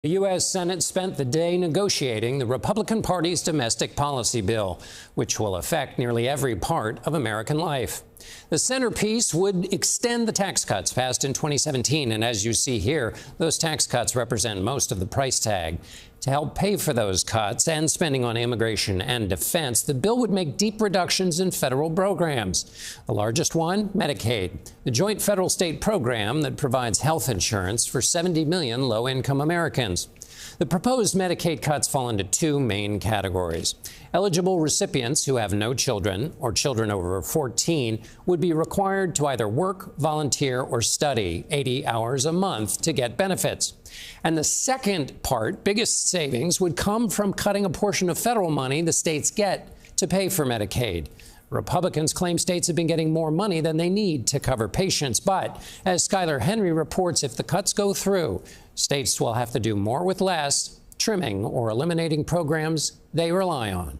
The U.S. Senate spent the day negotiating the Republican Party's domestic policy bill, which will affect nearly every part of American life. The centerpiece would extend the tax cuts passed in 2017. And as you see here, those tax cuts represent most of the price tag. To help pay for those cuts and spending on immigration and defense, the bill would make deep reductions in federal programs. The largest one, Medicaid, the joint federal-state program that provides health insurance for 70 million low-income Americans. The proposed Medicaid cuts fall into two main categories. Eligible recipients who have no children or children over 14 would be required to either work, volunteer, or study 80 hours a month to get benefits. And the second part, biggest savings, would come from cutting a portion of federal money the states get to pay for Medicaid. Republicans claim states have been getting more money than they need to cover patients. But as Skyler Henry reports, if the cuts go through, states will have to do more with less, trimming or eliminating programs they rely on.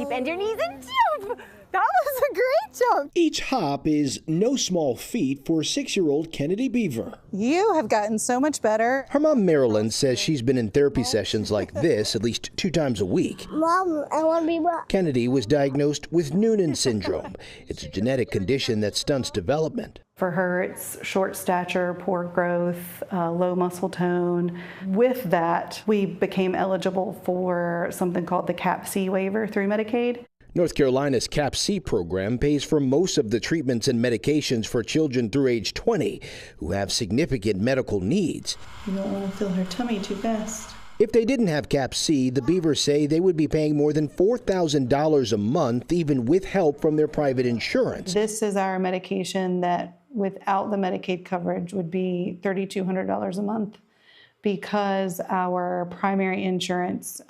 Bend your knees and jump. That was a great jump. Each hop is no small feat for 6-year-old Kennedy Beaver. You have gotten so much better. Her mom, Marilyn, says she's been in therapy sessions like this at least 2 times a week. Mom, I want to be mom. Kennedy was diagnosed with Noonan syndrome. It's a genetic condition that stunts development. For her, it's short stature, poor growth, low muscle tone. With that, we became eligible for something called the CAP-C waiver through Medicaid. North Carolina's CAP-C program pays for most of the treatments and medications for children through age 20 who have significant medical needs. You don't want to fill her tummy too fast. If they didn't have CAP-C, the Beavers say they would be paying more than $4,000 a month, even with help from their private insurance. This is our medication that without the Medicaid coverage would be $3,200 a month because our primary insurance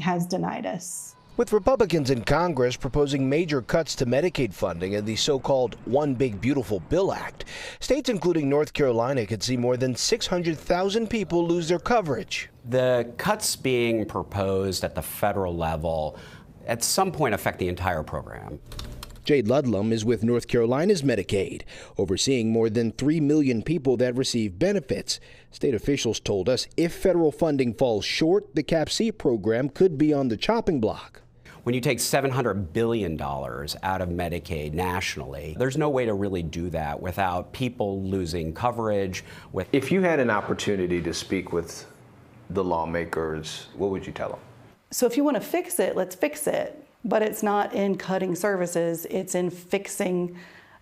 has denied us. With Republicans in Congress proposing major cuts to Medicaid funding and the so-called One Big Beautiful Bill Act, states including North Carolina could see more than 600,000 people lose their coverage. The cuts being proposed at the federal level at some point affect the entire program. Jade Ludlam is with North Carolina's Medicaid, overseeing more than 3 million people that receive benefits. State officials told us if federal funding falls short, the CAP-C program could be on the chopping block. When you take $700 billion out of Medicaid nationally, there's no way to really do that without people losing coverage. If you had an opportunity to speak with the lawmakers, what would you tell them? So if you want to fix it, let's fix it. But it's not in cutting services, it's in fixing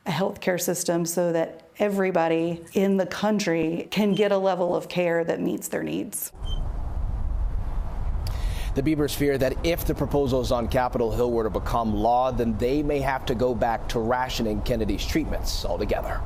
a healthcare system so that everybody in the country can get a level of care that meets their needs. The Beavers fear that if the proposals on Capitol Hill were to become law, then they may have to go back to rationing Kennedy's treatments altogether.